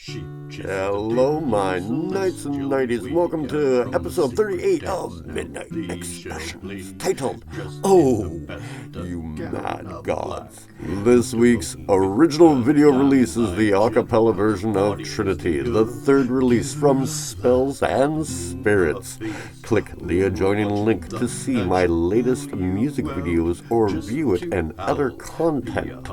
Hello, my knights and knighties. Welcome to episode 38 of MidKnight Expressions, titled, Oh, You Mad Gods. This week's original video release is the A-Cappella version of Trinity, the third release from Spells and Spirits. Click the adjoining link to see my latest music videos or view it and other content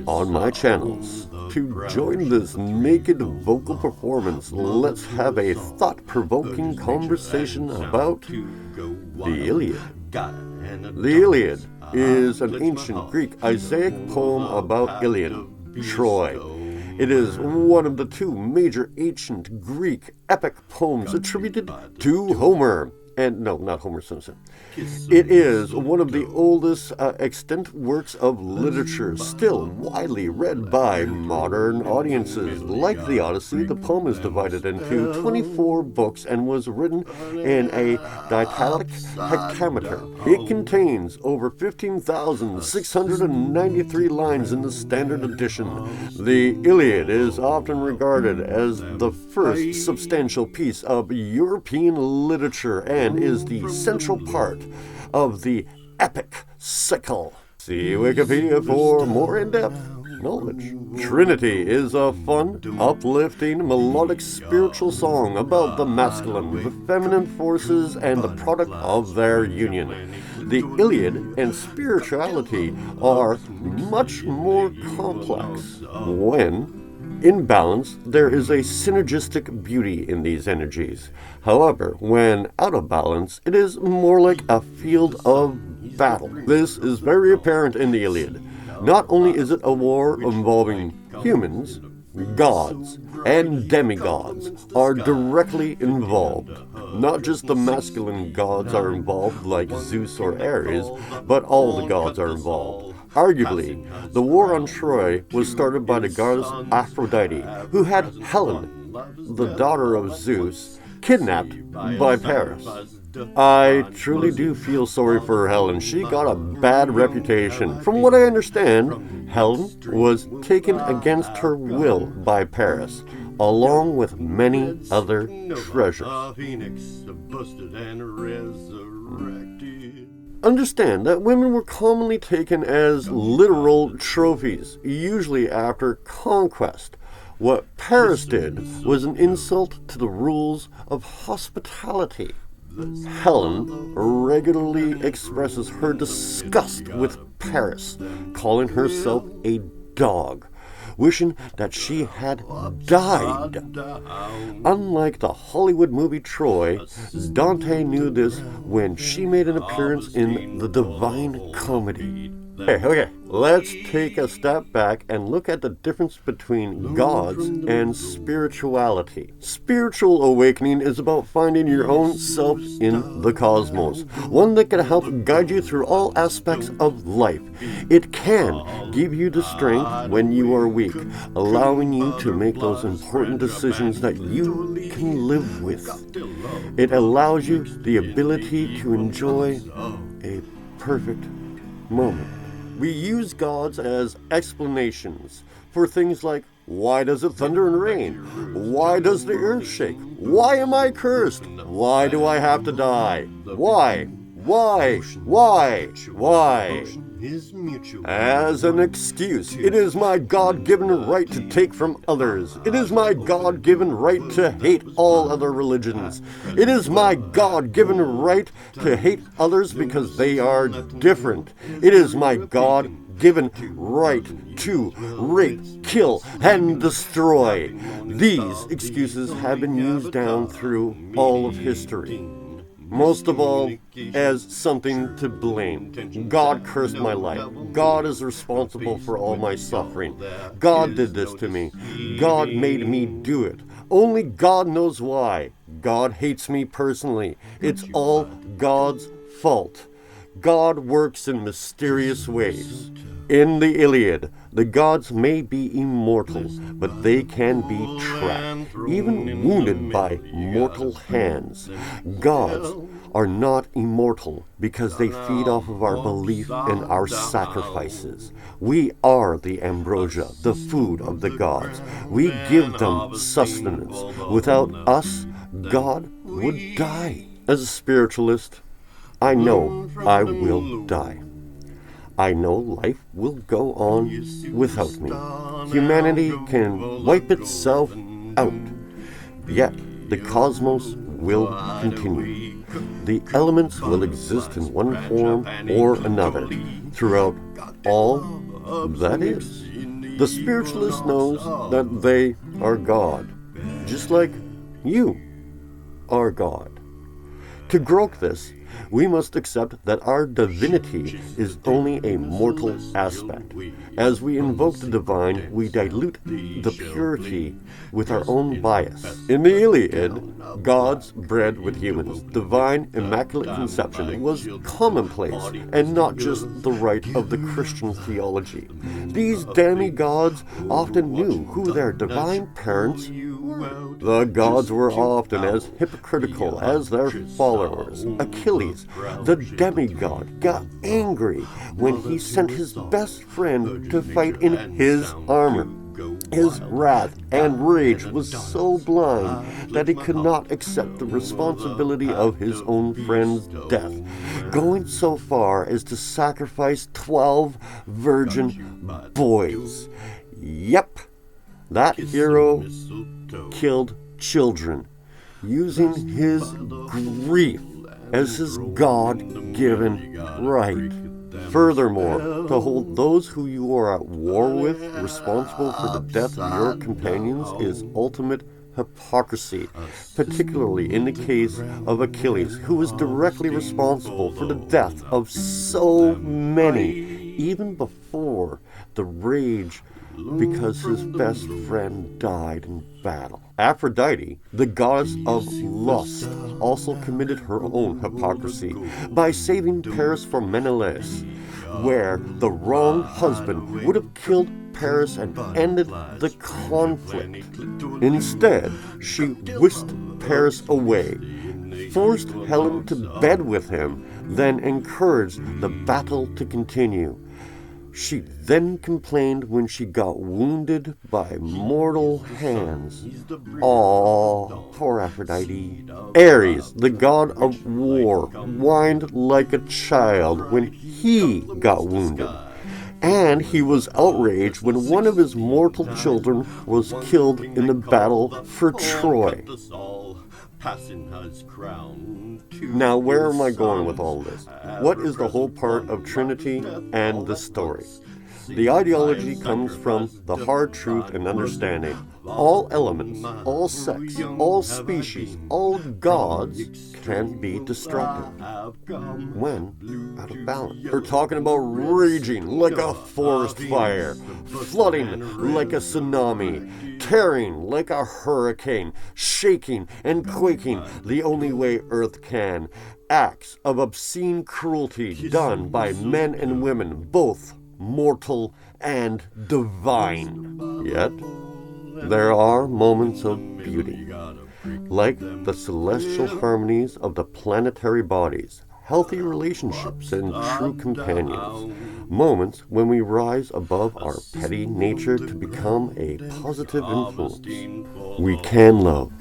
on my channels. To join this naked vocal performance, let's have a thought-provoking conversation about the Iliad. The Iliad is an ancient Greek Isaic poem about Ilion, Troy. It is one of the two major ancient Greek epic poems attributed to Homer. And no, not Homer Simpson. It is one of the oldest extant works of literature, still widely read by modern audiences. Like the Odyssey, the poem is divided into 24 books and was written in a dactylic hexameter. It contains over 15,693 lines in the standard edition. The Iliad is often regarded as the first substantial piece of European literature and is the central part of the epic cycle. See Wikipedia for more in-depth knowledge. Trinity is a fun, uplifting, melodic spiritual song about the masculine, the feminine forces, and the product of their union. The Iliad and spirituality are much more complex. When in balance, there is a synergistic beauty in these energies. However, when out of balance, it is more like a field of battle. This is very apparent in the Iliad. Not only is it a war involving humans, gods and demigods are directly involved. Not just the masculine gods are involved like Zeus or Ares, but all the gods are involved. Arguably, the war on Troy was started by the goddess Aphrodite, who had Helen, the daughter of Zeus, kidnapped by Paris. I truly do feel sorry for Helen. She got a bad reputation. From what I understand, Helen was taken against her will by Paris, along with many other treasures. Understand that women were commonly taken as literal trophies, usually after conquest. What Paris did was an insult to the rules of hospitality. Helen regularly expresses her disgust with Paris, calling herself a dog, wishing that she had died. Unlike the Hollywood movie Troy, Dante knew this when she made an appearance in the Divine Comedy. Okay, let's take a step back and look at the difference between gods and spirituality. Spiritual awakening is about finding your own self in the cosmos, one that can help guide you through all aspects of life. It can give you the strength when you are weak, allowing you to make those important decisions that you can live with. It allows you the ability to enjoy a perfect moment. We use gods as explanations for things like, why does it thunder and rain? Why does the earth shake? Why am I cursed? Why do I have to die? Why? As an excuse, it is my God-given right to take from others. It is my God-given right to hate all other religions. It is my God-given right to hate others because they are different. It is my God-given right to rape, kill, and destroy. These excuses have been used down through all of history. Most of all, as something to blame. God cursed my life. God is responsible for all my suffering. God did this to me. God made me do it. Only God knows why. God hates me personally. It's all God's fault. God works in mysterious ways. In the Iliad, The gods may be immortal, but they can be trapped, even wounded by mortal hands. Gods are not immortal because they feed off of our belief in our sacrifices. We are the ambrosia, the food of the gods. We give them sustenance. Without us, God would die. As a spiritualist, I know I will die. I know life will go on without me. Humanity can wipe itself out, yet the cosmos will continue. The elements will exist in one form or another throughout all that is. The spiritualist knows that they are God, just like you are God. To grok this, we must accept that our divinity is only a mortal aspect. As we invoke the divine, we dilute the purity with our own bias. In the Iliad, gods bred with humans. Divine immaculate conception was commonplace and not just the rite of the Christian theology. These demigods often knew who their divine parents were. The gods were often as hypocritical as their followers. Achilles, the demigod, got angry when he sent his best friend to fight in his armor. His wrath and rage was so blind that he could not accept the responsibility of his own friend's death, going so far as to sacrifice 12 virgin boys. Yep, that hero killed children, using his grief as his God-given right. Furthermore, to hold those who you are at war with responsible for the death of your companions is ultimate hypocrisy, particularly in the case of Achilles, who was directly responsible for the death of so many, even before the rage because his best friend died in battle. Aphrodite, the goddess of lust, also committed her own hypocrisy by saving Paris from Menelaus, where the wrong husband would have killed Paris and ended the conflict. Instead, she whisked Paris away, forced Helen to bed with him, then encouraged the battle to continue. She then complained when she got wounded by mortal hands. Aw, poor Aphrodite. Ares, the god of war, whined like a child when he got wounded. And he was outraged when one of his mortal children was killed in the battle for Troy. Now, where am I going with all this? What is the whole part of Trinity and the story? The ideology comes from the hard truth and understanding. All elements, all sex, all species, all gods can be destructive when out of balance. We're talking about raging like a forest fire, flooding like a tsunami, tearing like a hurricane, shaking and quaking the only way Earth can. Acts of obscene cruelty done by men and women, both mortal and divine. Yet, there are moments of beauty, like the celestial harmonies of the planetary bodies, healthy relationships, and true companions. Moments when we rise above our petty nature to become a positive influence. We can love.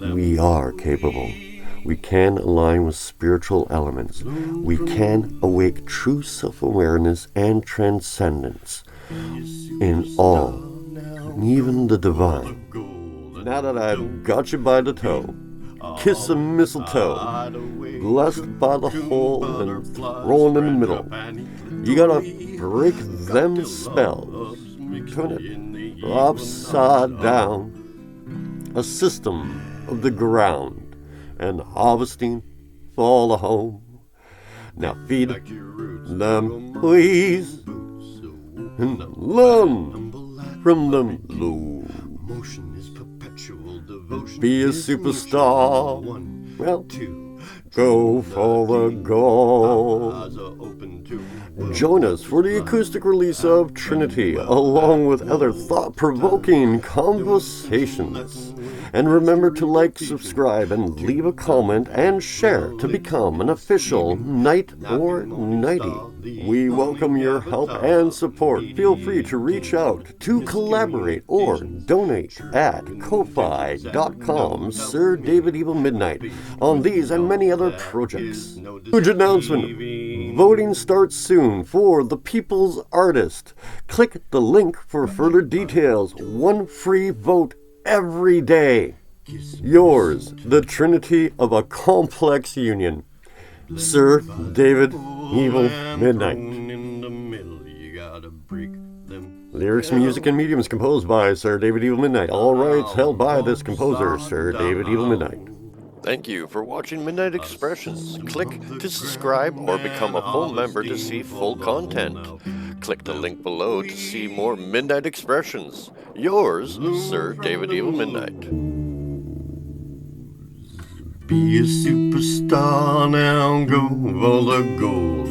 We are capable. We can align with spiritual elements. We can awake true self-awareness and transcendence in all, even the divine. Now that I've got you by the toe, kiss the mistletoe, blessed by the hole and rolling in the middle. You gotta break them spells, turn it upside down, a system of the ground, and harvesting for the home. Now feed them, please, and learn from them low. Be a superstar. Well, Go for the gold. Join us for the acoustic release of Trinity, along with other thought-provoking conversations. And remember to like, subscribe, and leave a comment and share to become an official Knight or Knightie. We welcome your help and support. Feel free to reach out to collaborate or donate at ko-fi.com Sir David Evil MidKnight on these and many other projects. Huge announcement! Voting starts soon for the People's Artist. Click the link for further details. One free vote every day. Yours, the Trinity of a complex union. Sir David Evil MidKnight. Lyrics, music, and mediums composed by Sir David Evil MidKnight. All rights held by this composer, Sir David Evil MidKnight. Thank you for watching MidKnight Expressions. Click to subscribe or become a full member to see full content. Click the link below to see more MidKnight Expressions. Yours, Sir David Evil MidKnight. Be a superstar now, go for the gold.